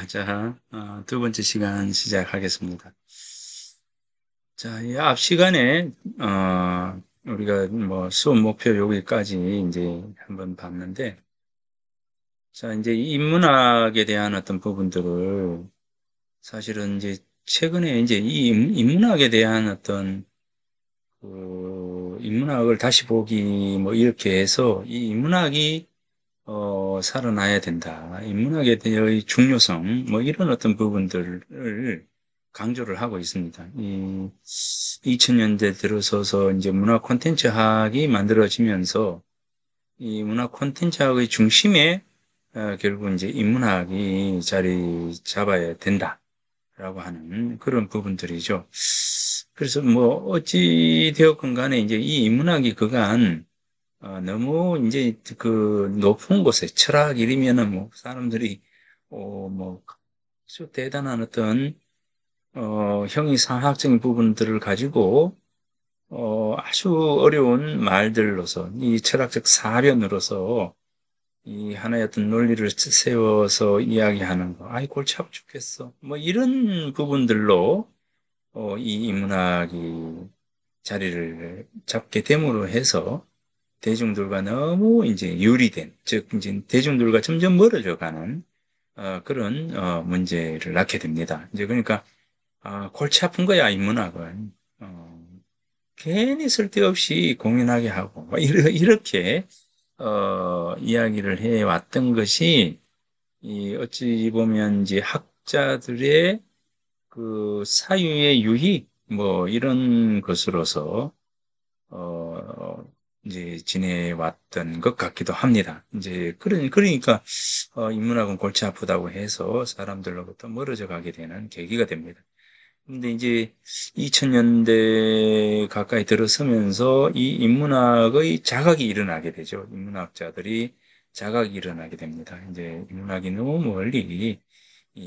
자, 두 번째 시간 시작하겠습니다. 자, 이 앞 시간에, 우리가 뭐 수업 목표 여기까지 이제 한번 봤는데, 자, 이제 이 인문학에 대한 어떤 부분들을 사실은 이제 최근에 이제 이 인문학에 대한 어떤 인문학을 다시 보기 뭐 이렇게 해서 이 인문학이 살아나야 된다. 인문학에 대의 중요성, 뭐 이런 어떤 부분들을 강조를 하고 있습니다. 이 2000년대 들어서서 이제 문화 콘텐츠학이 만들어지면서 이 문화 콘텐츠학의 중심에 결국 이제 인문학이 자리 잡아야 된다라고 하는 그런 부분들이죠. 그래서 뭐 어찌 되었건 간에 이제 이 인문학이 그간 너무 이제 그 높은 곳에 철학 이러면은 뭐 사람들이 뭐 아주 대단한 어떤 형이상학적인 부분들을 가지고 아주 어려운 말들로서 이 철학적 사변으로서 이 하나의 어떤 논리를 세워서 이야기하는 거, 아이 골치 아파 죽겠어. 뭐 이런 부분들로 이 인문학이 자리를 잡게 됨으로 해서 대중들과 너무 이제 유리된, 즉, 이제 대중들과 점점 멀어져 가는, 그런, 문제를 낳게 됩니다. 이제 그러니까, 골치 아픈 거야, 인문학은. 괜히 쓸데없이 공연하게 하고, 뭐 이렇게, 이야기를 해왔던 것이, 이, 어찌 보면 이제 학자들의 그 사유의 유희, 뭐, 이런 것으로서, 어, 이제 지내왔던 것 같기도 합니다. 이제, 그러니까, 인문학은 골치 아프다고 해서 사람들로부터 멀어져 가게 되는 계기가 됩니다. 근데 이제 2000년대 가까이 들어서면서 이 인문학의 자각이 일어나게 되죠. 인문학자들이 자각이 일어나게 됩니다. 이제 인문학이 너무 멀리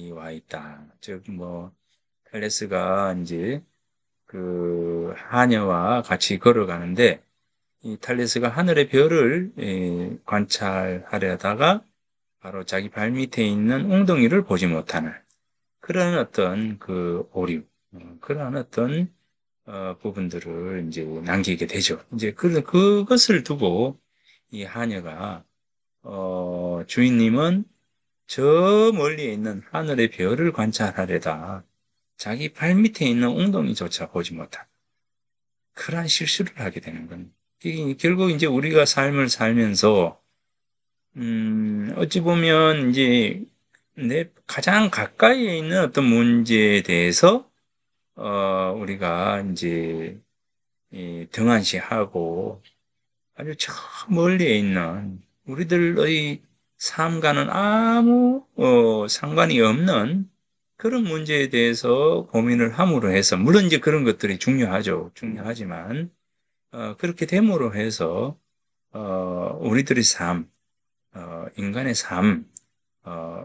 와 있다. 즉, 뭐, 탈레스가 이제 그 하녀와 같이 걸어가는데 이 탈레스가 하늘의 별을 관찰하려다가 바로 자기 발 밑에 있는 웅덩이를 보지 못하는 그런 어떤 그 오류, 그런 어떤 부분들을 이제 남기게 되죠. 이제 그것을 두고 이 하녀가 주인님은 저 멀리에 있는 하늘의 별을 관찰하려다 자기 발 밑에 있는 웅덩이조차 보지 못한 그러한 실수를 하게 되는 겁니다. 결국 이제 우리가 삶을 살면서, 어찌 보면 이제 내 가장 가까이에 있는 어떤 문제에 대해서, 우리가 이제 등한시하고 아주 저 멀리에 있는 우리들의 삶과는 아무 상관이 없는 그런 문제에 대해서 고민을 함으로 해서 물론 이제 그런 것들이 중요하죠. 중요하지만 그렇게 됨으로 해서 우리들의 삶, 인간의 삶,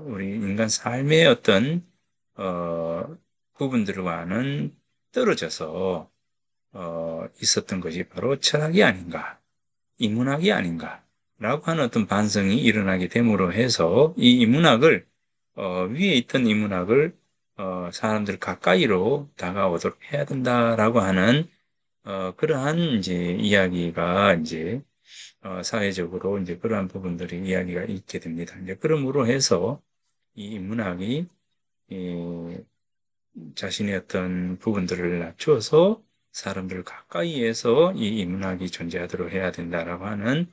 우리 인간 삶의 어떤 부분들과는 떨어져서 있었던 것이 바로 철학이 아닌가, 인문학이 아닌가라고 하는 어떤 반성이 일어나게 됨으로 해서 이 인문학을 위에 있던 인문학을 사람들 가까이로 다가오도록 해야 된다라고 하는 그러한 이제 이야기가 이제 사회적으로 이제 그러한 부분들이 이야기가 있게 됩니다. 이제 그러므로 해서 이 인문학이 자신의 어떤 부분들을 낮춰서 사람들 가까이에서 이 인문학이 존재하도록 해야 된다라고 하는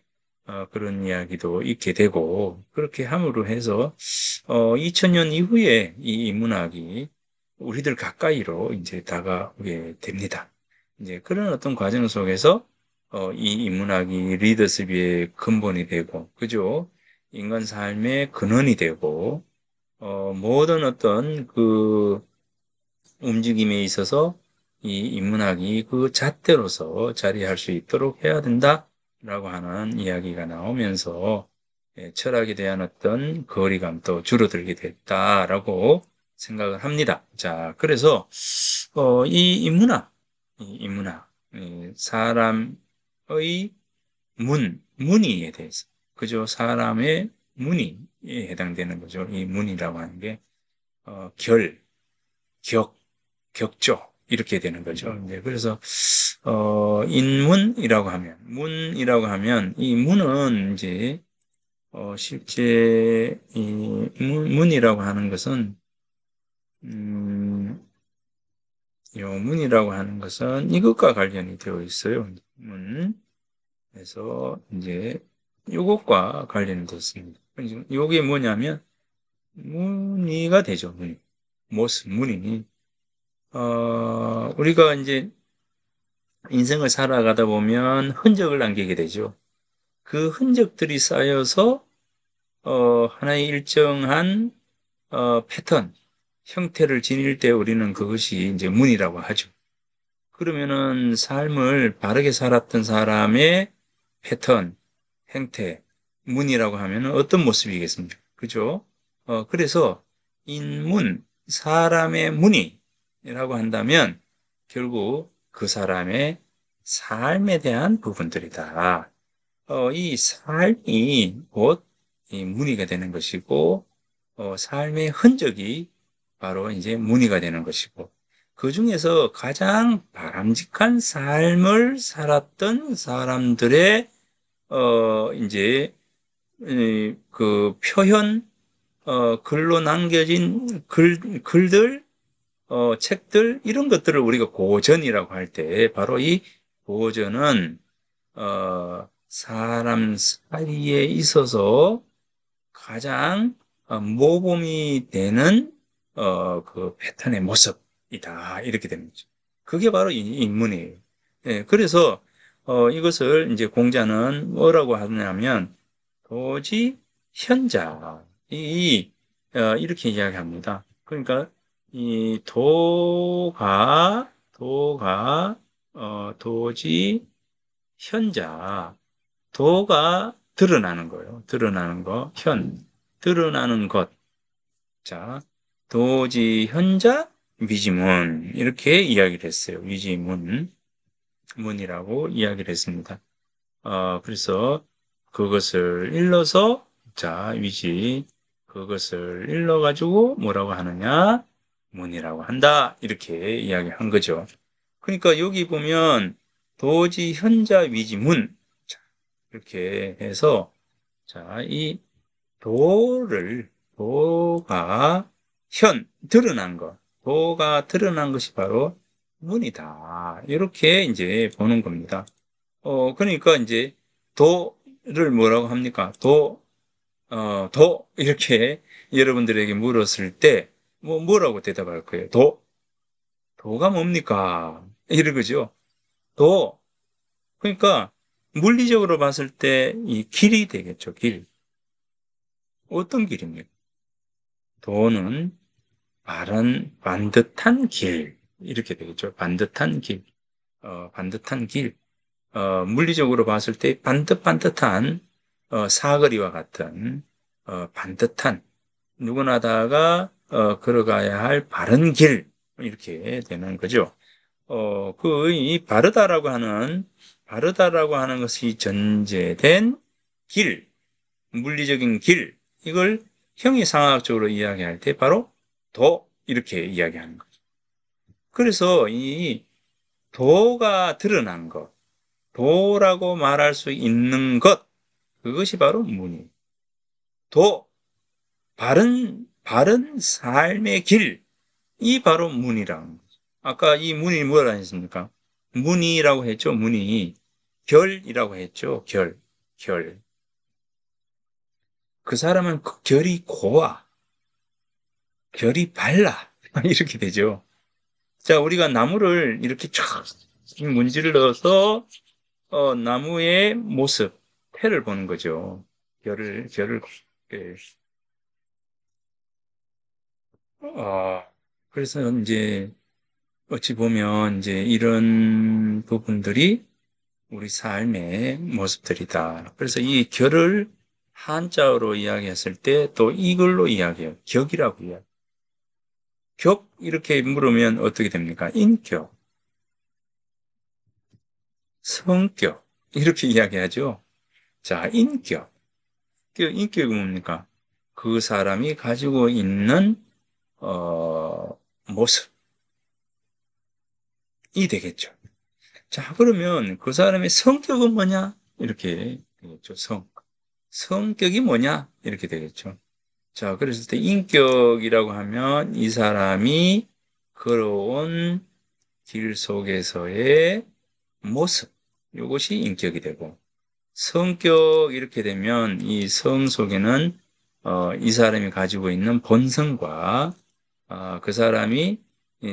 그런 이야기도 있게 되고 그렇게 함으로 해서 2000년 이후에 이 인문학이 우리들 가까이로 이제 다가오게 됩니다. 이제 그런 어떤 과정 속에서 이 인문학이 리더십의 근본이 되고 그죠? 인간 삶의 근원이 되고 모든 어떤 그 움직임에 있어서 이 인문학이 그 잣대로서 자리할 수 있도록 해야 된다라고 하는 이야기가 나오면서 철학에 대한 어떤 거리감도 줄어들게 됐다라고 생각을 합니다. 자, 그래서 이 인문학, 사람의 문의에 대해서, 그죠? 사람의 문의에 해당되는 거죠. 이 문의라고 하는 게. 결, 격, 격조 이렇게 되는 거죠. 이제 그래서 인문이라고 하면 문이라고 하면 이 문은 이제 실제 이 문이라고 하는 것은 음, 요 문이라고 하는 것은 이것과 관련이 되어 있어요. 문. 그래서 이제 이것과 관련이 되어 있습니다. 이게 뭐냐면 문의가 되죠. 문의. 모습, 문의. 우리가 이제 인생을 살아가다 보면 흔적을 남기게 되죠. 그 흔적들이 쌓여서 하나의 일정한 패턴, 형태를 지닐 때 우리는 그것이 이제 문이라고 하죠. 그러면은 삶을 바르게 살았던 사람의 패턴, 행태, 문이라고 하면은 어떤 모습이겠습니까? 그죠? 그래서 인문, 사람의 문이라고 한다면 결국 그 사람의 삶에 대한 부분들이다. 이 삶이 곧 이 문의가 되는 것이고, 삶의 흔적이 바로 이제 문의가 되는 것이고, 그 중에서 가장 바람직한 삶을 살았던 사람들의, 이제, 그 표현, 글로 남겨진 글들, 책들, 이런 것들을 우리가 고전이라고 할 때, 바로 이 고전은 사람 사이에 있어서 가장 모범이 되는 그 패턴의 모습이다. 이렇게 됩니다. 그게 바로 이 인문이에요. 예, 그래서 이것을 이제 공자는 뭐라고 하냐면 도지 현자 이렇게 이야기합니다. 그러니까 이 도가 도지 현자 도가 드러나는 거예요. 드러나는 거, 드러나는 것. 자, 도지, 현자, 위지문. 이렇게 이야기를 했어요. 위지문, 문이라고 이야기를 했습니다. 그래서 그것을 일러서, 자, 위지, 그것을 일러가지고 뭐라고 하느냐? 문이라고 한다. 이렇게 이야기한 거죠. 그러니까 여기 보면 도지, 현자, 위지문. 이렇게 해서, 자, 이 도가 드러난 것, 도가 드러난 것이 바로 문이다. 이렇게 이제 보는 겁니다. 그러니까 이제 도를 뭐라고 합니까? 이렇게 여러분들에게 물었을 때, 뭐라고 대답할 거예요? 도가 뭡니까? 이런 거죠. 도. 그러니까 물리적으로 봤을 때 이 길이 되겠죠, 길. 어떤 길입니까? 도는 반듯한 길. 이렇게 되겠죠. 반듯한 길. 반듯한 길. 물리적으로 봤을 때 반듯반듯한, 사거리와 같은, 반듯한, 누구나다가, 걸어가야 할 바른 길. 이렇게 되는 거죠. 이 바르다라고 하는 것이 전제된 길, 물리적인 길, 이걸 형이상학적으로 이야기할 때 바로 이렇게 이야기하는 거죠. 그래서 이 도가 드러난 것, 도라고 말할 수 있는 것, 그것이 바로 문이에요. 도, 바른 삶의 길, 이 바로 문이라는 거죠. 아까 이 문이 뭐라 했습니까? 문이라고 했죠, 문이. 결이라고 했죠, 결. 그 사람은 그 결이 고와, 결이 발라. 이렇게 되죠. 자, 우리가 나무를 이렇게 쫙 문질러서 나무의 모습, 태를 보는 거죠. 결을, 예. 어, 그래서 이제 어찌 보면 이제 이런 부분들이 우리 삶의 모습들이다. 그래서 이 결을 한자어로 이야기했을 때 또 이걸로 이야기해요. 격이라고 이야기해요. 격 이렇게 물으면 어떻게 됩니까? 인격, 성격 이렇게 이야기하죠. 자, 인격. 그 인격이 뭡니까? 그 사람이 가지고 있는 모습이 되겠죠. 자, 그러면 그 사람의 성격은 뭐냐? 이렇게 되겠죠. 성격이 뭐냐? 이렇게 되겠죠. 자, 그랬을 때 인격이라고 하면 이 사람이 걸어온 길 속에서의 모습, 이것이 인격이 되고, 성격 이렇게 되면 이 성 속에는 이 사람이 가지고 있는 본성과 그 사람이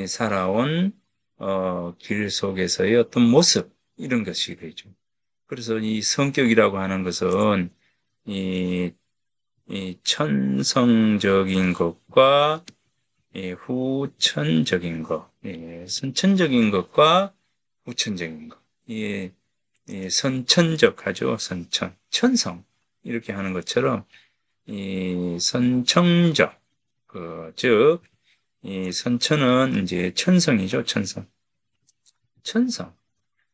살아온 길 속에서의 어떤 모습 이런 것이 되죠. 그래서 이 성격이라고 하는 것은 이, 이 천성적인 것과 후천적인 것, 선천적인 것과 후천적인 것, 선천적 하죠. 천성 이렇게 하는 것처럼 이 선천적, 즉, 이 선천은 이제 천성이죠. 천성.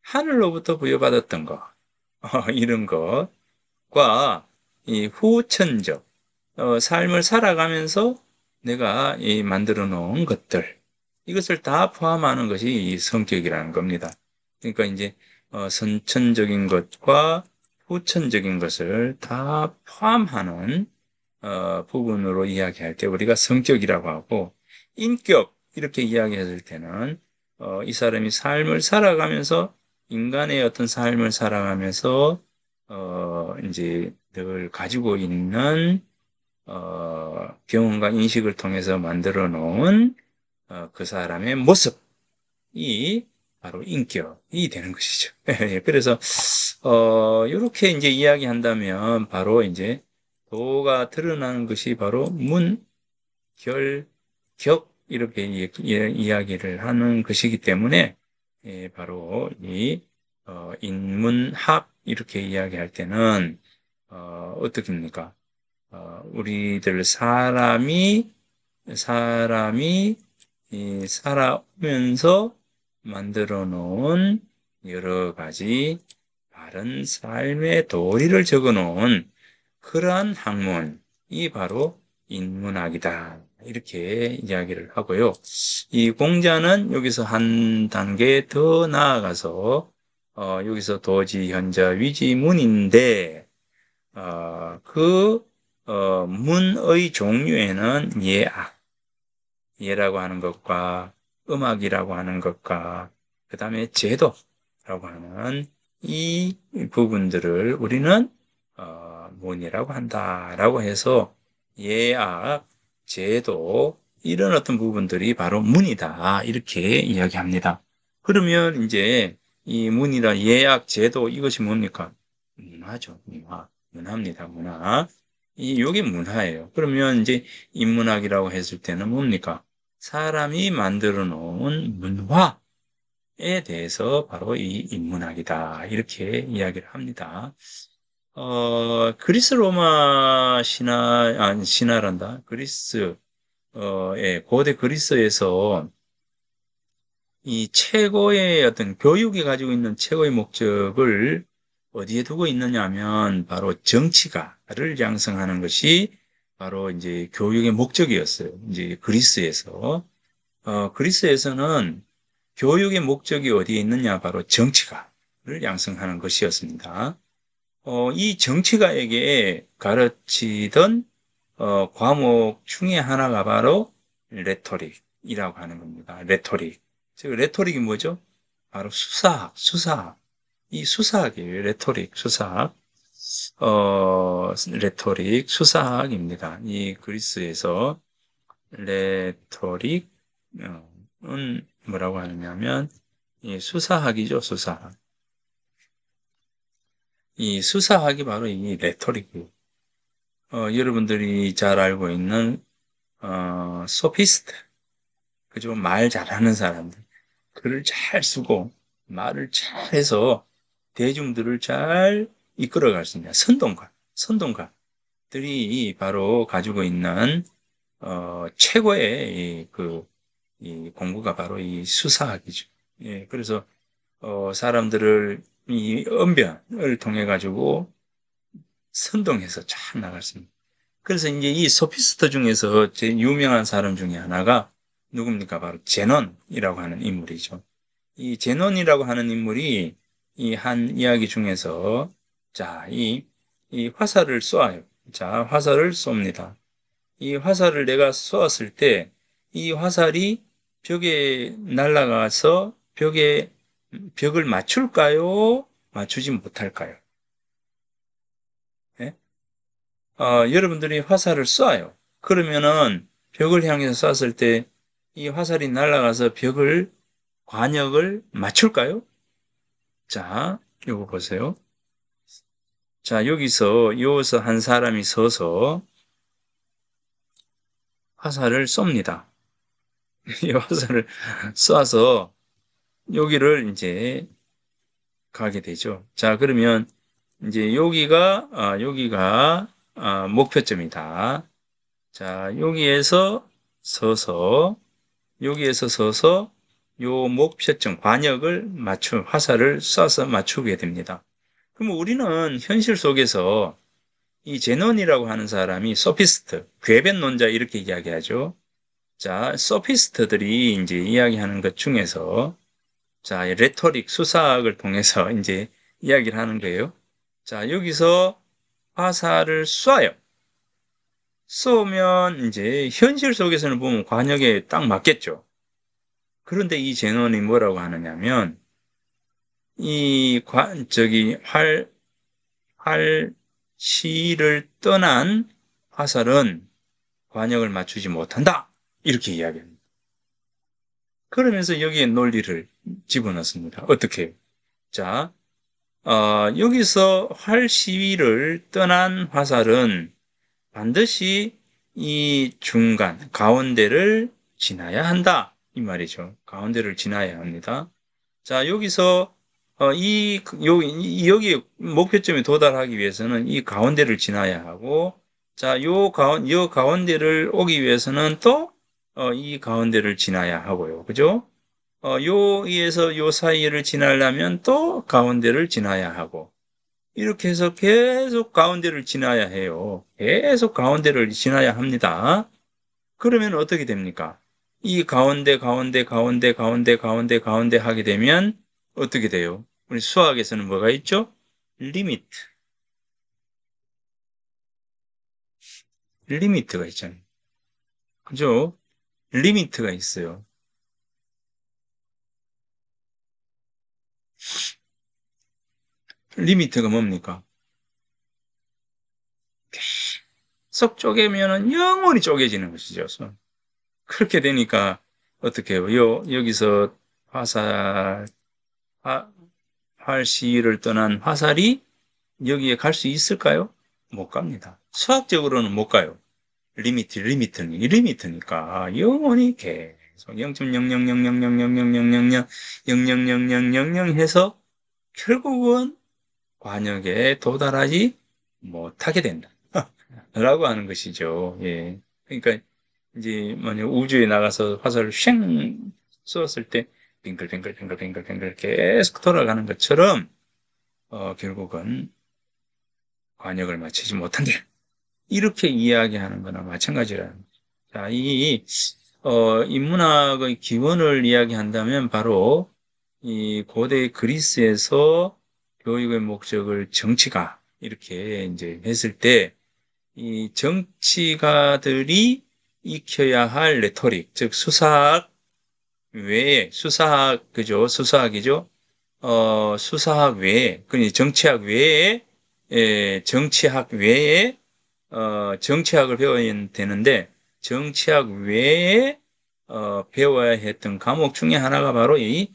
하늘로부터 부여받았던 것, 이런 것과 이 후천적, 삶을 살아가면서 내가 이 만들어 놓은 것들, 이것을 다 포함하는 것이 이 성격이라는 겁니다. 그러니까 이제 선천적인 것과 후천적인 것을 다 포함하는 부분으로 이야기할 때 우리가 성격이라고 하고, 인격 이렇게 이야기했을 때는 이 사람이 삶을 살아가면서 인간의 어떤 삶을 살아가면서 이제 늘 가지고 있는 경험과 인식을 통해서 만들어 놓은 그 사람의 모습이 바로 인격이 되는 것이죠. 그래서 이렇게 이제 이야기한다면 바로 이제 도가 드러나는 것이 바로 문, 결, 격 이렇게 이야기를 하는 것이기 때문에 바로 이 인문학 이렇게 이야기할 때는 어떻습니까? 우리들 사람이 이 살아오면서 만들어 놓은 여러 가지 바른 삶의 도리를 적어 놓은 그러한 학문이 바로 인문학이다. 이렇게 이야기를 하고요. 이 공자는 여기서 한 단계 더 나아가서 여기서 도지, 현자, 위지, 문인데 문의 종류에는 예라고 하는 것과 음악이라고 하는 것과 그 다음에 제도라고 하는 이 부분들을 우리는 문이라고 한다라고 해서 예악, 제도 이런 어떤 부분들이 바로 문이다 이렇게 이야기합니다. 그러면 이제 이 문이라 예악, 제도 이것이 뭡니까? 문화죠. 문화입니다. 문화. 요게 문화예요. 그러면 이제 인문학이라고 했을 때는 뭡니까? 사람이 만들어 놓은 문화에 대해서 바로 이 인문학이다. 이렇게 이야기를 합니다. 그리스 로마 신화란다. 고대 그리스에서 이 최고의 어떤 교육이 가지고 있는 최고의 목적을 어디에 두고 있느냐 하면 바로 정치가를 양성하는 것이 바로 이제 교육의 목적이었어요. 이제 그리스에서는 교육의 목적이 어디에 있느냐 바로 정치가를 양성하는 것이었습니다. 이 정치가에게 가르치던 과목 중에 하나가 바로 레토릭이라고 하는 겁니다. 레토릭. 즉 레토릭이 뭐죠? 바로 수사학. 이 수사학이에요. 레토릭, 수사학. 레토릭, 수사학입니다. 이 그리스에서 레토릭은 뭐라고 하느냐면 이 수사학이죠, 수사학. 이 수사학이 바로 이 레토릭이에요. 여러분들이 잘 알고 있는 소피스트, 그죠? 말 잘하는 사람들, 글을 잘 쓰고 말을 잘해서 대중들을 잘 이끌어갈 수 있는 선동가들이 바로 가지고 있는 최고의 이 공부가 바로 이 수사학이죠. 예, 그래서 사람들을 이 언변을 통해 가지고 선동해서 잘 나갈 수 있는. 그래서 이제 이 소피스트 중에서 제일 유명한 사람 중에 하나가 누굽니까? 바로 제논이라고 하는 인물이죠. 이 제논이라고 하는 인물이 이 한 이야기 중에서 자, 이 화살을 쏘아요. 자, 화살을 쏩니다. 이 화살을 내가 쏘았을 때 이 화살이 벽에 날아가서 벽을 맞출까요? 맞추지 못할까요? 예? 여러분들이 화살을 쏴요. 그러면은 벽을 향해서 쐈을 때 이 화살이 날아가서 관역을 맞출까요? 자, 요거 보세요. 자, 여기서 한 사람이 서서 화살을 쏩니다. 이 화살을 쏴서 여기를 이제 가게 되죠. 자, 그러면 이제 여기가 목표점이다. 자, 서서, 여기에서 서서 요 목표점, 화살을 쏴서 맞추게 됩니다. 그럼 우리는 현실 속에서 이 제논이라고 하는 사람이 소피스트, 궤변론자 이렇게 이야기하죠. 자, 소피스트들이 이제 이야기하는 것 중에서 자, 레토릭, 수사학을 통해서 이제 이야기를 하는 거예요. 자, 여기서 화살을 쏴요. 쏘면 이제 현실 속에서는 보면 관역에 딱 맞겠죠. 그런데 이 제논이 뭐라고 하느냐면 저기 활 시를 떠난 화살은 관역을 맞추지 못한다. 이렇게 이야기합니다. 그러면서 여기에 논리를 집어넣습니다. 어떻게 해요? 자, 여기서 활 시위를 떠난 화살은 반드시 이 가운데를 지나야 한다. 이 말이죠. 가운데를 지나야 합니다. 자, 여기서, 여기 목표점에 도달하기 위해서는 이 가운데를 지나야 하고, 자, 요 가운데를 오기 위해서는 또, 이 가운데를 지나야 하고요. 그죠? 여기에서 요 사이를 지나려면 또 가운데를 지나야 하고, 이렇게 해서 계속 가운데를 지나야 해요. 계속 가운데를 지나야 합니다. 그러면 어떻게 됩니까? 이 가운데 하게 되면 어떻게 돼요? 우리 수학에서는 뭐가 있죠? 리미트. 리미트가 있잖아요. 그죠? 리미트가 있어요. 리미트가 뭡니까? 쏙 쪼개면은 영원히 쪼개지는 것이죠. 그렇게 되니까 어떻게 해요? 여기서 화살, 화, 활시를 떠난 화살이 여기에 갈 수 있을까요? 못 갑니다. 수학적으로는 못 가요. 리미트니까 영원히 계속 0.0000000000000000 해서 결국은 관역에 도달하지 못하게 된다. 라고 하는 것이죠. 예. 그러니까 이제 만약 우주에 나가서 화살을 쉥 쏘았을 때 빙글빙글빙글빙글빙글 계속 돌아가는 것처럼 결국은 관역을 맞추지 못한다. 이렇게 이야기하는 거나 마찬가지라는 거죠. 자, 인문학의 기원을 이야기한다면 바로 이 고대 그리스에서 교육의 목적을 정치가 이렇게 이제 했을 때 이 정치가들이 익혀야 할 레토릭, 즉 그죠? 수사학이죠? 수사학 외에, 그러니 정치학 외에, 정치학을 배워야 되는데, 정치학 외에, 배워야 했던 과목 중에 하나가 바로 이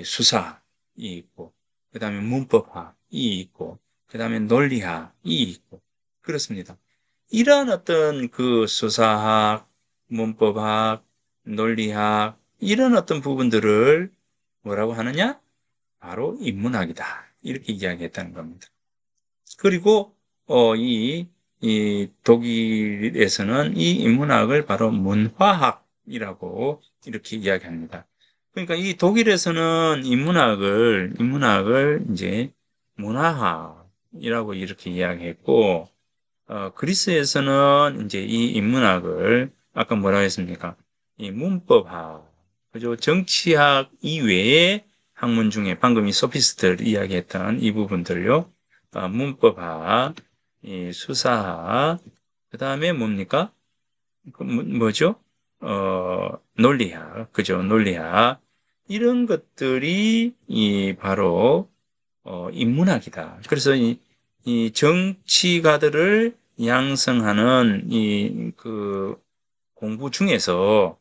수사학이 있고, 그 다음에 문법학이 있고, 그 다음에 논리학이 있고, 그렇습니다. 이러한 어떤 그 수사학, 문법학, 논리학, 이런 어떤 부분들을 뭐라고 하느냐? 바로 인문학이다. 이렇게 이야기했다는 겁니다. 그리고, 이 독일에서는 이 인문학을 바로 문화학이라고 이렇게 이야기합니다. 그러니까 이 독일에서는 인문학을 이제 문화학이라고 이렇게 이야기했고, 그리스에서는 이제 이 인문학을 아까 뭐라고 했습니까? 이 문법학, 그죠? 정치학 이외의 학문 중에 방금 이 소피스트를 이야기했던 이 부분들요. 문법학, 이 수사학, 그 다음에 뭡니까? 뭐죠? 논리학, 그죠? 논리학. 이런 것들이 이 바로 인문학이다. 그래서 이 정치가들을 양성하는 이 그 공부 중에서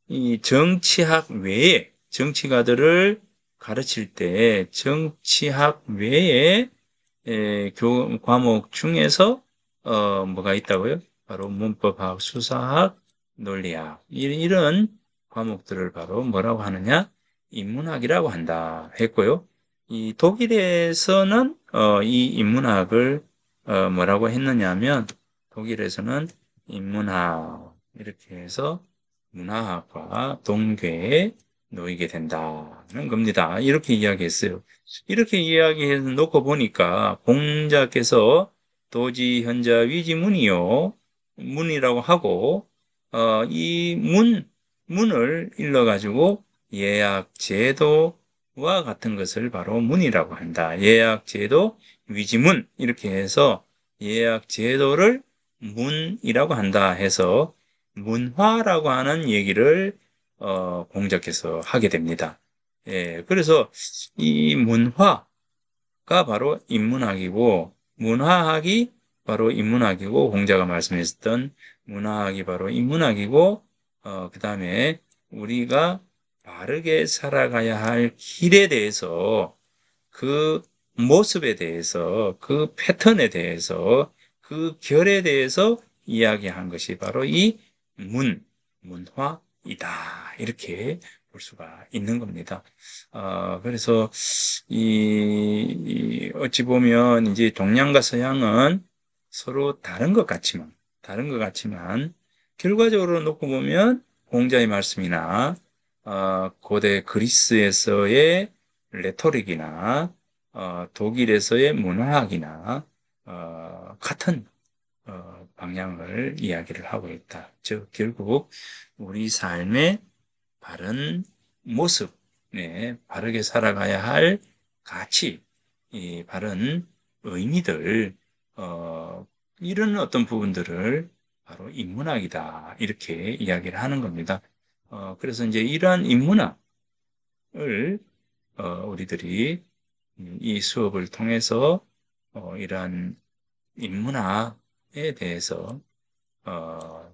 이 정치학 외에 정치가들을 가르칠 때 정치학 외에 과목 중에서 뭐가 있다고요? 바로 문법학, 수사학, 논리학 이런 과목들을 바로 뭐라고 하느냐? 인문학이라고 한다 했고요. 이 독일에서는 이 인문학을 뭐라고 했느냐면 독일에서는 인문학 이렇게 해서 문화학과 동괴에 놓이게 된다는 겁니다. 이렇게 이야기했어요. 이렇게 이야기해 놓고 보니까 공자께서 도지, 현자, 위지문이요. 문이라고 하고, 이 문을 일러가지고 예약, 제도와 같은 것을 바로 문이라고 한다. 예약, 제도, 위지문. 이렇게 해서 예약, 제도를 문이라고 한다 해서 문화라고 하는 얘기를 공자께서 하게 됩니다. 예, 그래서 이 문화가 바로 인문학이고, 문화학이 바로 인문학이고, 공자가 말씀하셨던 문화학이 바로 인문학이고, 그 다음에 우리가 바르게 살아가야 할 길에 대해서 그 모습에 대해서, 그 패턴에 대해서, 그 결에 대해서 이야기한 것이 바로 이 문화이다. 이렇게 볼 수가 있는 겁니다. 그래서 어찌 보면 이제 동양과 서양은 서로 다른 것 같지만, 결과적으로 놓고 보면 공자의 말씀이나, 고대 그리스에서의 레토릭이나 독일에서의 문화학이나 같은 방향을 이야기를 하고 있다. 즉 결국 우리 삶의 바른 모습, 네, 바르게 살아가야 할 가치, 이 바른 의미들, 이런 어떤 부분들을 바로 인문학이다 이렇게 이야기를 하는 겁니다. 그래서 이제 이러한 인문학을 우리들이 이 수업을 통해서 이러한 인문학에 대해서 어,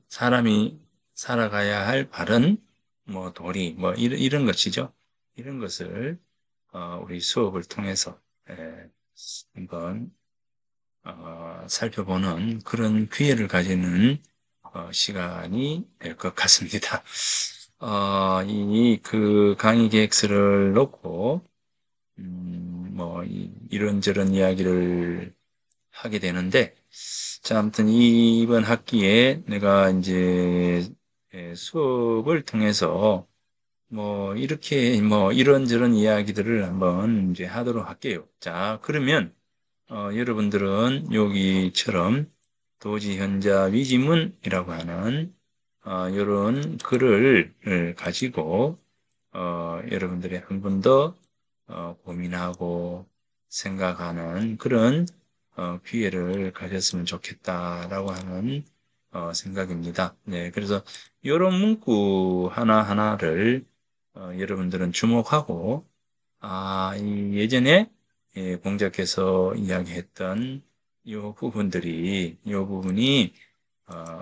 사람이 살아가야 할 바른 뭐 도리 뭐 이런 것이죠. 이런 것을 우리 수업을 통해서 한번 살펴보는 그런 기회를 가지는 시간이 될 것 같습니다. 이 그 강의 계획서를 놓고 뭐 이런저런 이야기를 하게 되는데, 자, 아무튼 이번 학기에 내가 이제 수업을 통해서 뭐 이렇게 뭐 이런저런 이야기들을 한번 이제 하도록 할게요. 자, 그러면 여러분들은 여기처럼 도지현자 위지문이라고 하는 이런 글을 가지고 여러분들이 한 번 더 고민하고 생각하는 그런 기회를 가졌으면 좋겠다라고 하는 생각입니다. 네, 그래서 이런 문구 하나하나를 여러분들은 주목하고 이 예전에 공자께서 이야기했던 이 부분이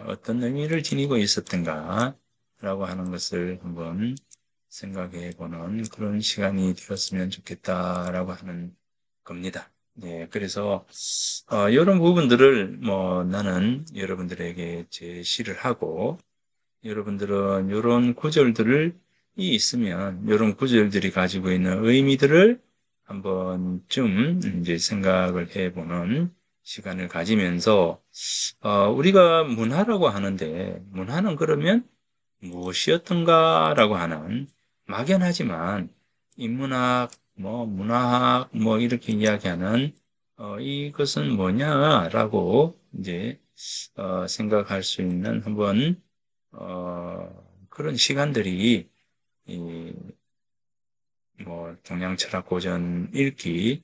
어떤 의미를 지니고 있었던가라고 하는 것을 한번 생각해 보는 그런 시간이 되었으면 좋겠다라고 하는 겁니다. 네, 그래서 이런 부분들을 뭐 나는 여러분들에게 제시를 하고 여러분들은 이런 구절들을 있으면 이런 구절들이 가지고 있는 의미들을 한번쯤 이제 생각을 해보는 시간을 가지면서 우리가 문화라고 하는데 문화는 그러면 무엇이었던가라고 하는 막연하지만 인문학, 뭐 문화학, 뭐 이렇게 이야기하는 이것은 뭐냐라고 이제 생각할 수 있는 한번 그런 시간들이 이, 뭐 동양철학 고전 읽기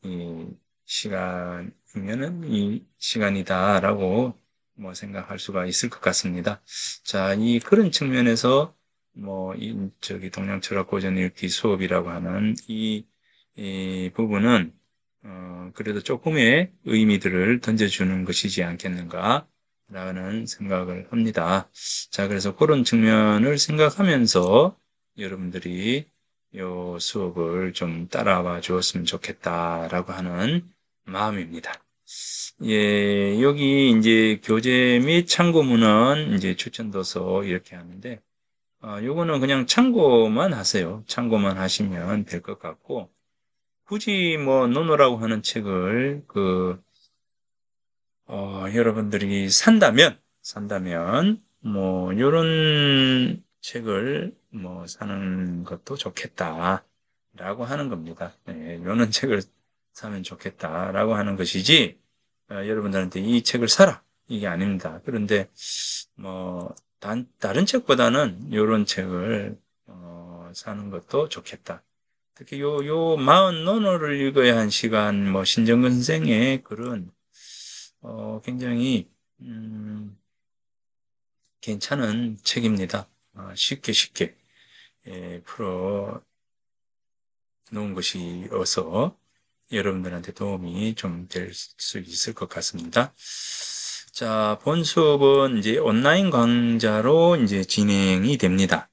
이 시간이면은 이 시간이다라고 뭐 생각할 수가 있을 것 같습니다. 자, 이 그런 측면에서 뭐 저기 동양철학 고전 읽기 수업이라고 하는 이 부분은 그래도 조금의 의미들을 던져주는 것이지 않겠는가라는 생각을 합니다. 자, 그래서 그런 측면을 생각하면서 여러분들이 요 수업을 좀 따라와 주었으면 좋겠다라고 하는 마음입니다. 예, 여기 이제 교재 및 참고문헌 이제 추천도서 이렇게 하는데, 요거는 그냥 참고만 하세요. 참고만 하시면 될 것 같고, 굳이 뭐 노노라고 하는 책을 여러분들이 산다면 뭐 요런 책을 뭐 사는 것도 좋겠다라고 하는 겁니다. 예, 요런 책을 사면 좋겠다라고 하는 것이지 여러분들한테 이 책을 사라 이게 아닙니다. 그런데 뭐 다른 책보다는 요런 책을 사는 것도 좋겠다. 특히 요 40논어를 읽어야 한 시간, 뭐, 신정근 선생의 글은, 굉장히, 괜찮은 책입니다. 쉽게, 풀어 놓은 것이어서 여러분들한테 도움이 좀 될 수 있을 것 같습니다. 자, 본 수업은 이제 온라인 강좌로 이제 진행이 됩니다.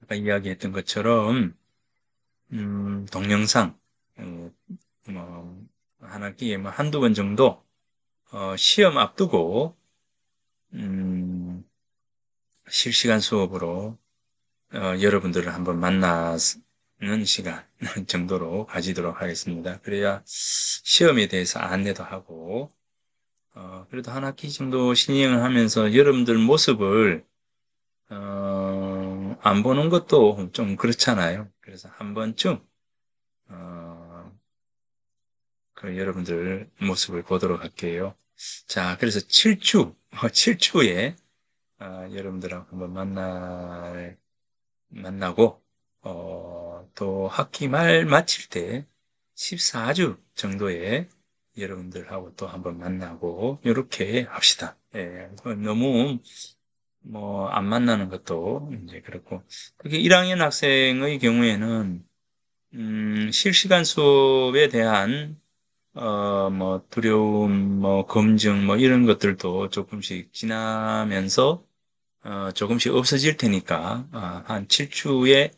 아까 이야기했던 것처럼, 동영상, 뭐, 한 학기에 뭐 한두 번 정도, 시험 앞두고, 음, 실시간 수업으로, 여러분들을 한번 만나는 시간 정도로 가지도록 하겠습니다. 그래야 시험에 대해서 안내도 하고, 그래도 한 학기 정도 진행을 하면서 여러분들 모습을, 안 보는 것도 좀 그렇잖아요. 그래서 한 번쯤, 어, 여러분들 모습을 보도록 할게요. 자, 그래서 7주에 여러분들하고 한번 만나고, 또 학기 말 마칠 때 14주 정도에 여러분들하고 또 한번 만나고, 이렇게 합시다. 예, 너무 뭐 안 만나는 것도 이제 그렇고, 특히 1학년 학생의 경우에는 실시간 수업에 대한 뭐, 두려움, 뭐, 검증, 뭐, 이런 것들도 조금씩 지나면서, 조금씩 없어질 테니까, 한 7주에,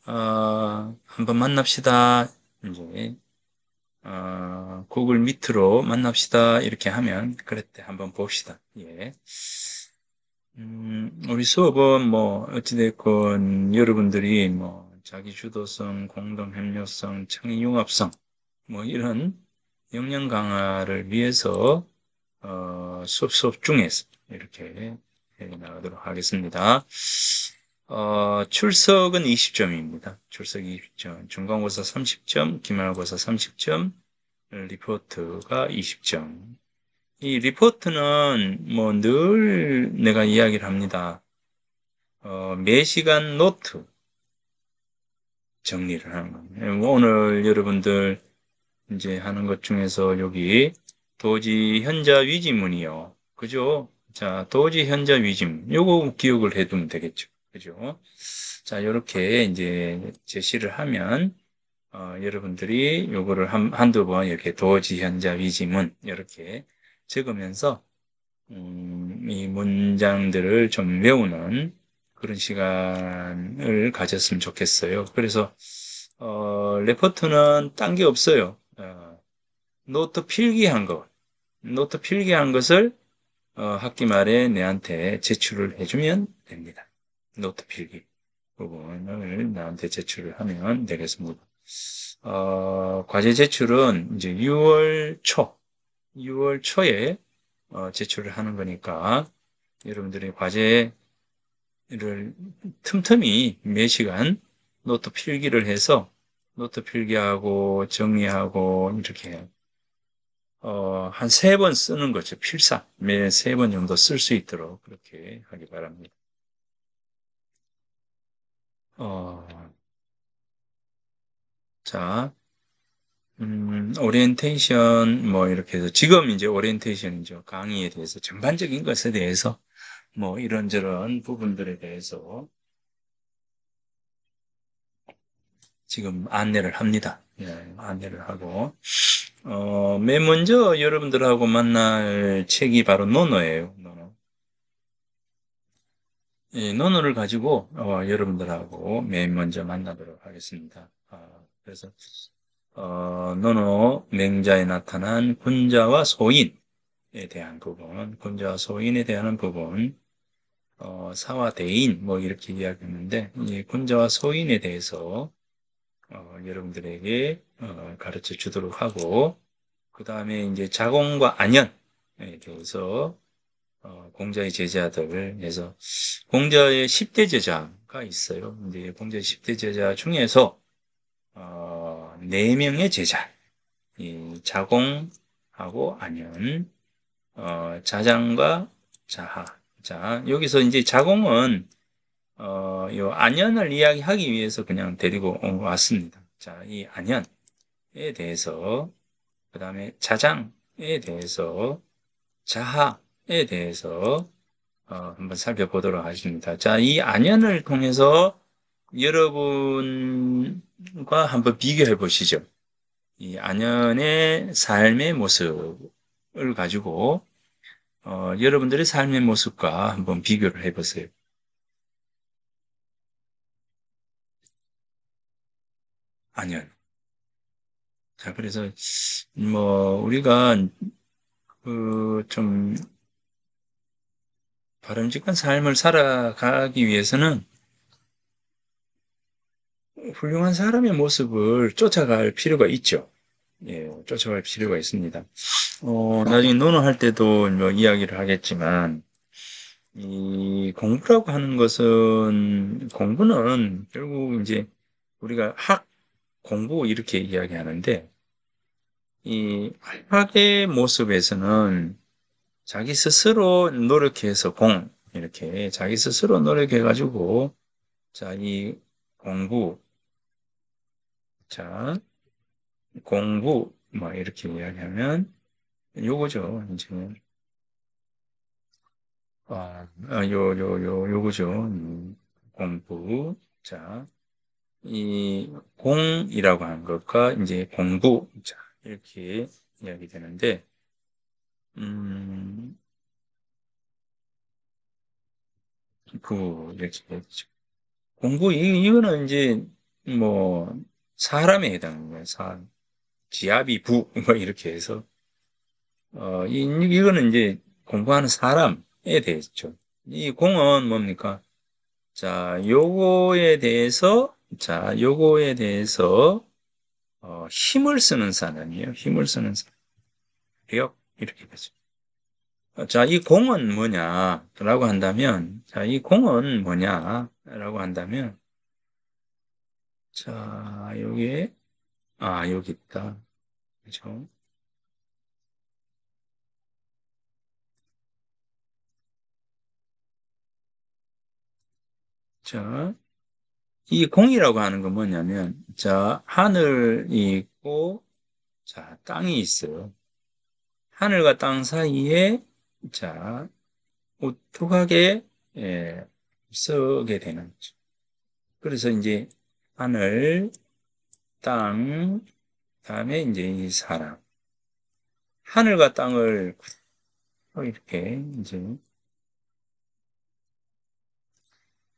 한번 만납시다. 이제, 구글 미트로 만납시다. 이렇게 하면, 그랬대. 한번 봅시다. 예. 우리 수업은 뭐, 어찌됐건, 여러분들이 뭐, 자기 주도성, 공동 협력성, 창의 융합성, 뭐, 이런 역량 강화를 위해서 수업 중에서 이렇게 해 나가도록 하겠습니다. 출석은 20점입니다. 출석 20점, 중간고사 30점, 기말고사 30점, 리포트가 20점. 이 리포트는 뭐 늘 내가 이야기를 합니다. 매 시간 노트 정리를 하는 겁니다. 오늘 여러분들 이제 하는 것 중에서 여기 도지 현자 위지문이요. 그죠? 자, 도지 현자 위지문. 요거 기억을 해두면 되겠죠. 그죠? 자, 요렇게 이제 제시를 하면, 여러분들이 요거를 한두 번 이렇게 도지 현자 위지문 이렇게 적으면서, 이 문장들을 좀 외우는 그런 시간을 가졌으면 좋겠어요. 그래서, 레포트는 딴 게 없어요. 노트 필기한 것, 노트 필기한 것을 학기 말에 내한테 제출을 해주면 됩니다. 노트 필기 부분을 나한테 제출을 하면 되겠습니다. 과제 제출은 이제 6월 초에 제출을 하는 거니까 여러분들이 과제를 틈틈이 매 시간 노트 필기를 해서 노트 필기하고 정리하고 이렇게 해요. 한 3번 쓰는 거죠. 필사. 매 3번 정도 쓸 수 있도록 그렇게 하기 바랍니다. 어, 자, 오리엔테이션, 뭐, 이렇게 해서, 지금 이제 오리엔테이션이죠. 강의에 대해서, 전반적인 것에 대해서, 뭐, 이런저런 부분들에 대해서 지금 안내를 합니다. 예, 안내를 하고, 맨 먼저 여러분들하고 만날 책이 바로 노노예요. 노노. 이 논어를 가지고 여러분들하고 맨 먼저 만나도록 하겠습니다. 그래서 논어 맹자에 나타난 군자와 소인에 대한 부분, 군자와 소인에 대한 부분, 사와 대인 뭐 이렇게 이야기했는데 이 군자와 소인에 대해서 여러분들에게 가르쳐 주도록 하고 그 다음에 이제 자공과 안연에 대해서 공자의 제자들 해서 공자의 10대 제자가 있어요. 이제 공자의 10대 제자 중에서 4명의 제자, 이 자공하고 안현, 자장과 자하. 자, 여기서 이제 자공은 요 안현을 이야기하기 위해서 그냥 데리고 왔습니다. 자, 이 안현에 대해서 그 다음에 자장에 대해서 자하에 대해서 한번 살펴보도록 하겠습니다. 자, 이 안연을 통해서 여러분과 한번 비교해 보시죠. 이 안연의 삶의 모습을 가지고 여러분들의 삶의 모습과 한번 비교를 해 보세요. 안연. 자, 그래서 뭐 우리가 좀 바람직한 삶을 살아가기 위해서는 훌륭한 사람의 모습을 쫓아갈 필요가 있죠. 예, 쫓아갈 필요가 있습니다. 나중에 논어할 때도 뭐 이야기를 하겠지만, 이 공부라고 하는 것은, 공부는 결국 이제 우리가 공부 이렇게 이야기하는데, 이 학의 모습에서는 자기 스스로 노력해서 이렇게 자기 스스로 노력해가지고, 자, 이 공부, 자, 공부, 뭐 이렇게 이야기하면, 요거죠, 이제. 요거죠. 공부. 자, 이 공이라고 하는 것과 이제 공부. 자, 이렇게 이야기 되는데, 음, 이렇게 되죠. 공부, 이거는 이제, 뭐, 사람에 해당하는 거예요. 지압이 뭐, 이렇게 해서, 이거는 이제 공부하는 사람에 대해서죠. 이 공은 뭡니까? 요거에 대해서, 힘을 쓰는 사람이에요. 힘을 쓰는 사람. 이렇게 되죠. 이 공은 뭐냐라고 한다면, 이 공은 뭐냐라고 한다면, 여기에, 여기 있다. 그죠? 자, 이 공이라고 하는 건 뭐냐면, 하늘이 있고, 땅이 있어요. 하늘과 땅 사이에, 자, 오똑하게, 예, 서게 되는 거죠. 그래서 이제, 하늘, 땅, 다음에 이제 이 사람. 하늘과 땅을 이렇게 이제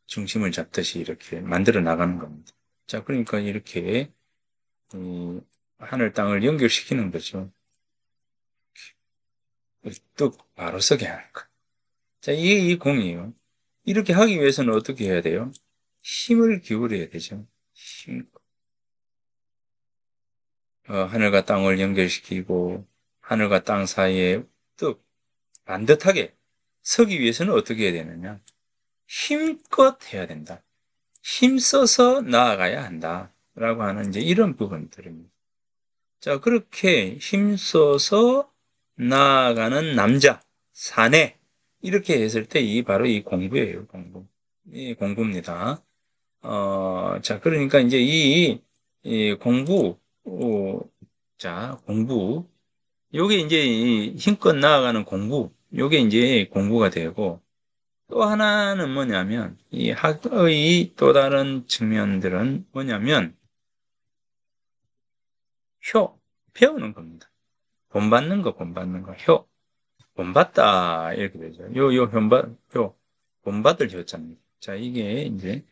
중심을 잡듯이 이렇게 만들어 나가는 겁니다. 자, 그러니까 이렇게 이 하늘 땅을 연결시키는 거죠. 뚝 바로 서게 하는 거. 자, 이게 이 공이에요. 이렇게 하기 위해서는 어떻게 해야 돼요? 힘을 기울여야 되죠. 하늘과 땅을 연결시키고 하늘과 땅 사이에 뚝 반듯하게 서기 위해서는 어떻게 해야 되느냐? 힘껏 해야 된다. 힘써서 나아가야 한다. 라고 하는 이제 이런 부분들입니다. 자, 그렇게 힘써서 나아가는 남자, 사내. 이렇게 했을 때 이 바로 이 공부예요, 공부. 이 공부입니다. 자, 그러니까 이제 이 공부, 자, 공부. 요게 이제 이 힘껏 나아가는 공부. 요게 이제 공부가 되고, 또 하나는 뭐냐면, 이 학의 또 다른 측면들은 뭐냐면, 배우는 겁니다. 본받는 거, 본받는 거, 본받다, 이렇게 되죠. 본받을 효자입니다. 자, 이게 이제,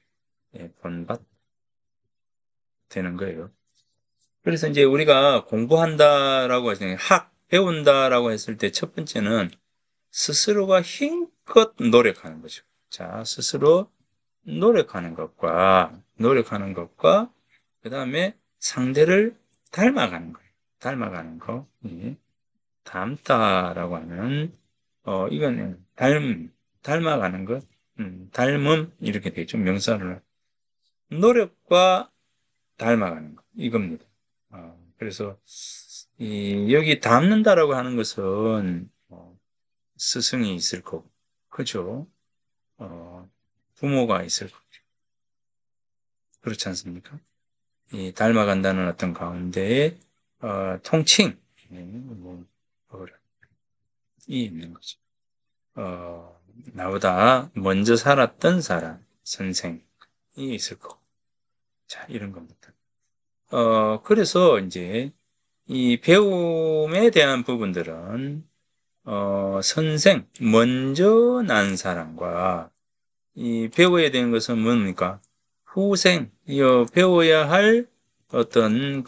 본받 되는 거예요. 그래서 이제 우리가 공부한다라고 하잖아요. 배운다라고 했을 때 첫 번째는 스스로가 힘껏 노력하는 거죠. 자, 스스로 노력하는 것과, 그 다음에 상대를 닮아가는 거예요. 닮아가는 거. 예. 닮다라고 하는, 이거는 닮아가는 것, 닮음, 이렇게 되죠. 명사를. 노력과 닮아가는 것. 이겁니다. 그래서, 여기 닮는다라고 하는 것은, 스승이 있을 거고, 그죠? 어, 부모가 있을 거고, 그렇지 않습니까? 이 닮아간다는 어떤 가운데에, 통칭, 뭐, 이 있는 거죠. 나보다 먼저 살았던 사람, 선생이 있을 거고. 자, 이런 겁니다. 그래서 이제 이 배움에 대한 부분들은, 먼저 난 사람과 이 배워야 되는 것은 뭡니까? 배워야 할 어떤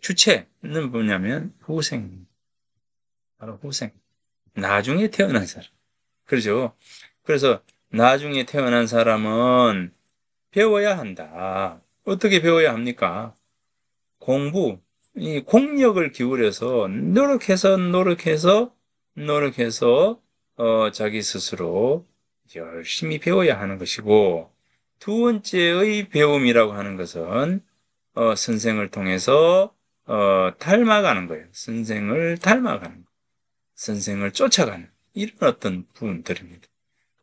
주체는 뭐냐면 바로 후생. 나중에 태어난 사람. 그렇죠? 그래서 나중에 태어난 사람은 배워야 한다. 어떻게 배워야 합니까? 이 공력을 기울여서 노력해서 자기 스스로 열심히 배워야 하는 것이고, 두 번째의 배움이라고 하는 것은 선생을 통해서 닮아가는 거예요. 선생을 쫓아가는 이런 어떤 부분들입니다.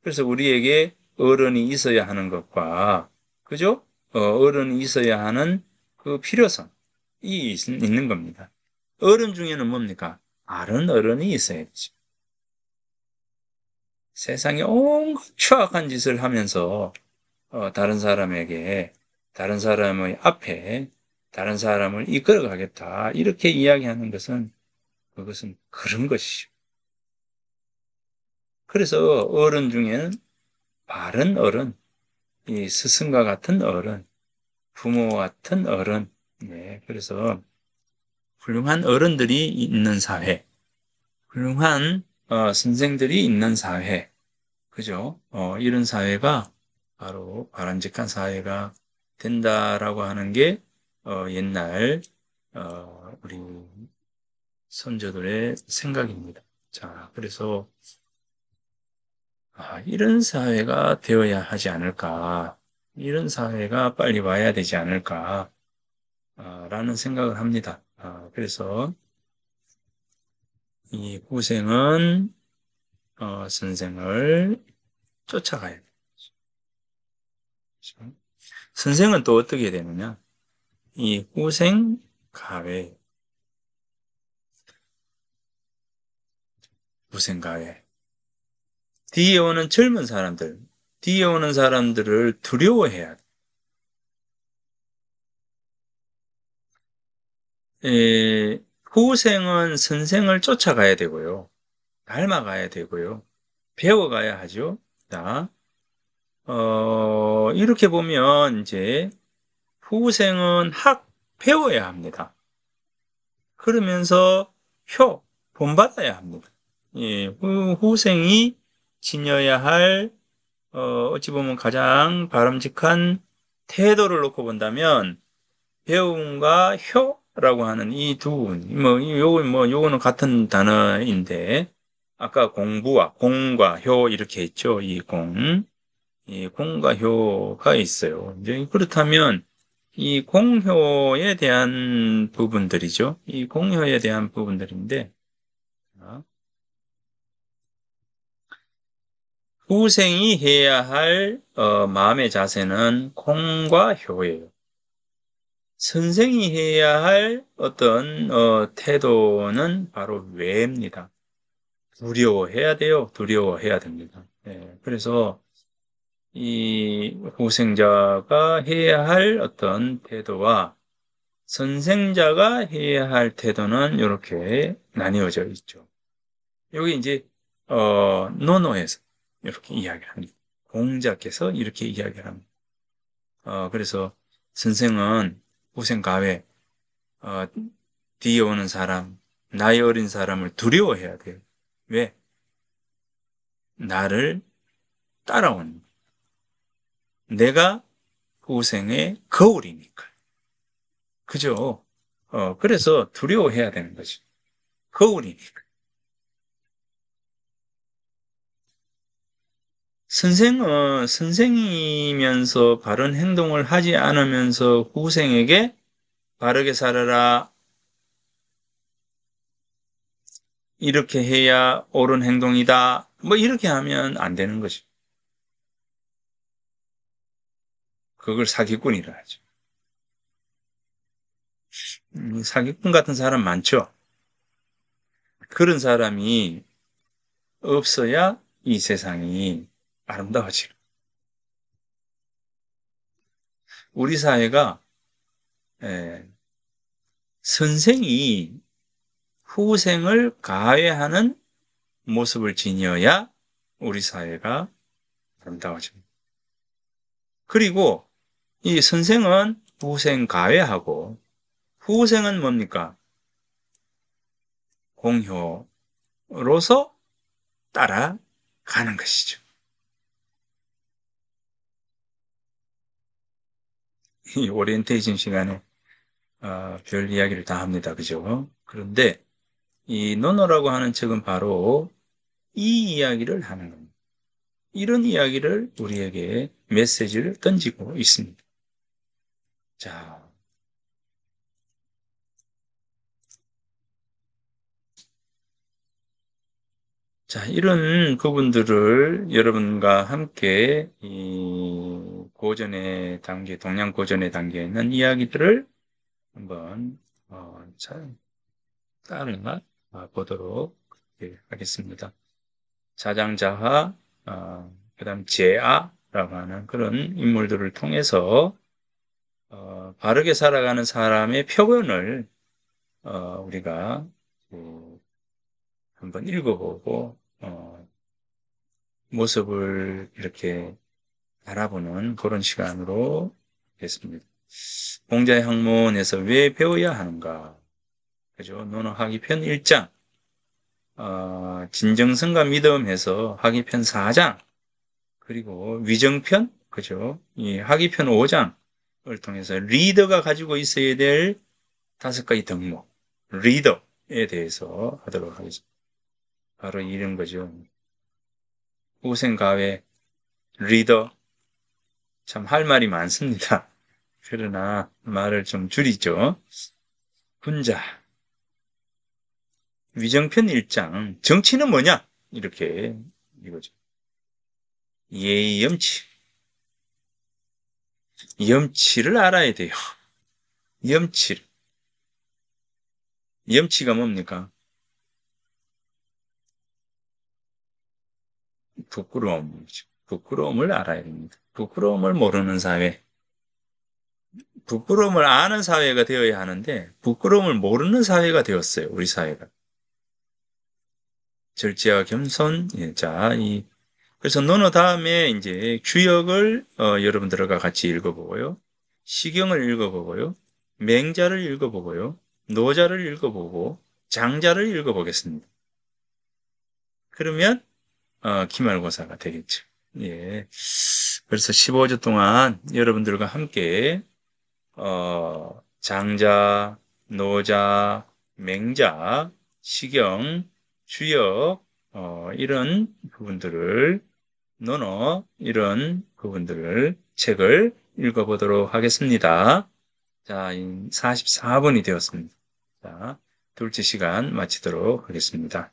그래서 우리에게 어른이 있어야 하는 것과, 그죠? 어른이 있어야 하는 그 필요성이 있는 겁니다. 어른 중에는 뭡니까? 바른 어른이 있어야지. 세상에 온갖 추악한 짓을 하면서 다른 사람에게, 다른 사람의 앞에, 다른 사람을 이끌어 가겠다. 이렇게 이야기하는 것은, 그것은 그런 것이죠. 그래서 어른 중에는 바른 어른, 이 스승과 같은 어른, 부모 같은 어른, 네, 그래서 훌륭한 어른들이 있는 사회, 훌륭한 선생들이 있는 사회, 그죠? 이런 사회가 바로 바람직한 사회가 된다라고 하는 게 옛날 우리 선조들의 생각입니다. 자, 그래서 이런 사회가 되어야 하지 않을까, 이런 사회가 빨리 와야 되지 않을까, 라는 생각을 합니다. 그래서 이 후생은 선생을 쫓아가야 돼요. 그렇죠? 선생은 또 어떻게 되느냐? 이 후생 가외, 후생 가외. 뒤에 오는 사람들을 두려워해야 돼. 후생은 선생을 쫓아가야 되고요. 닮아가야 되고요. 배워가야 하죠. 자, 이렇게 보면 이제 후생은 배워야 합니다. 그러면서 본받아야 합니다. 예, 후생이 지녀야 할, 어찌 보면 가장 바람직한 태도를 놓고 본다면, 배움과 효라고 하는 이 요거는 같은 단어인데, 아까 공과 효 이렇게 했죠. 이 공과 효가 있어요. 이제 그렇다면, 이 공효에 대한 부분들이죠. 이 공효에 대한 부분들인데, 후생이 해야 할 마음의 자세는 공과 효예요. 선생이 해야 할 어떤 태도는 바로 외입니다. 두려워해야 돼요. 두려워해야 됩니다. 그래서 이 후생자가 해야 할 어떤 태도와 선생자가 해야 할 태도는 이렇게 나뉘어져 있죠. 여기 이제 논어에서 이렇게 이야기를 합니다. 공자께서 이렇게 이야기를 합니다. 그래서 선생은 후생 가외 어, 뒤에 오는 사람, 나이 어린 사람을 두려워해야 돼요. 왜? 나를 따라오는. 내가 후생의 거울이니까. 그죠? 그래서 두려워해야 되는 거죠. 거울이니까. 선생은 선생이면서 바른 행동을 하지 않으면서 후생에게 바르게 살아라. 이렇게 해야 옳은 행동이다. 뭐 이렇게 하면 안 되는 거죠. 그걸 사기꾼이라 하죠. 사기꾼 같은 사람 많죠. 그런 사람이 없어야 이 세상이 아름다워지고. 우리 사회가 에, 선생이 후생을 가해하는 모습을 지녀야 우리 사회가 아름다워집니다. 그리고 이 선생은 후생 가해하고 후생은 뭡니까? 공효로서 따라가는 것이죠. 이 오리엔테이션 시간에 별 이야기를 다 합니다. 그죠? 그런데 이 논어라고 하는 책은 바로 이 이야기를 하는 겁니다. 이런 이야기를 우리에게 메시지를 던지고 있습니다. 자, 이런 부분들을 여러분과 함께 이 고전의 단계, 동양 고전의 단계에 있는 이야기들을 한번 잘 따라 보도록 하겠습니다. 자장자하, 그다음 제아라고 하는 그런 인물들을 통해서 바르게 살아가는 사람의 표본을 우리가 한번 읽어보고 모습을 이렇게 알아보는 그런 시간으로 됐습니다. 공자의 학문에서 왜 배워야 하는가? 그죠? 논어학위편 1장, 진정성과 믿음에서 학위편 4장, 그리고 위정편, 그죠? 이 학위편 5장을 통해서 리더가 가지고 있어야 될 5가지 덕목, 리더에 대해서 하도록 하겠습니다. 바로 이런 거죠. 후생가외, 리더, 참 할 말이 많습니다. 그러나 말을 좀 줄이죠. 군자, 위정편 1장, 정치는 뭐냐? 이렇게 이거죠. 예의 염치. 염치를 알아야 돼요. 염치를. 염치가 뭡니까? 부끄러움이죠. 부끄러움을 알아야 됩니다. 부끄러움을 모르는 사회. 부끄러움을 아는 사회가 되어야 하는데, 부끄러움을 모르는 사회가 되었어요. 우리 사회가. 절제와 겸손. 예, 자, 그래서 논어 다음에 이제 주역을 여러분들과 같이 읽어보고요. 시경을 읽어보고요. 맹자를 읽어보고요. 노자를 읽어보고 장자를 읽어보겠습니다. 그러면 기말고사가 되겠죠. 예. 그래서 15주 동안 여러분들과 함께 장자, 노자, 맹자, 시경, 주역 이런 부분들을 논어 이런 부분들을 책을 읽어보도록 하겠습니다. 자, 44분이 되었습니다. 자, 둘째 시간 마치도록 하겠습니다.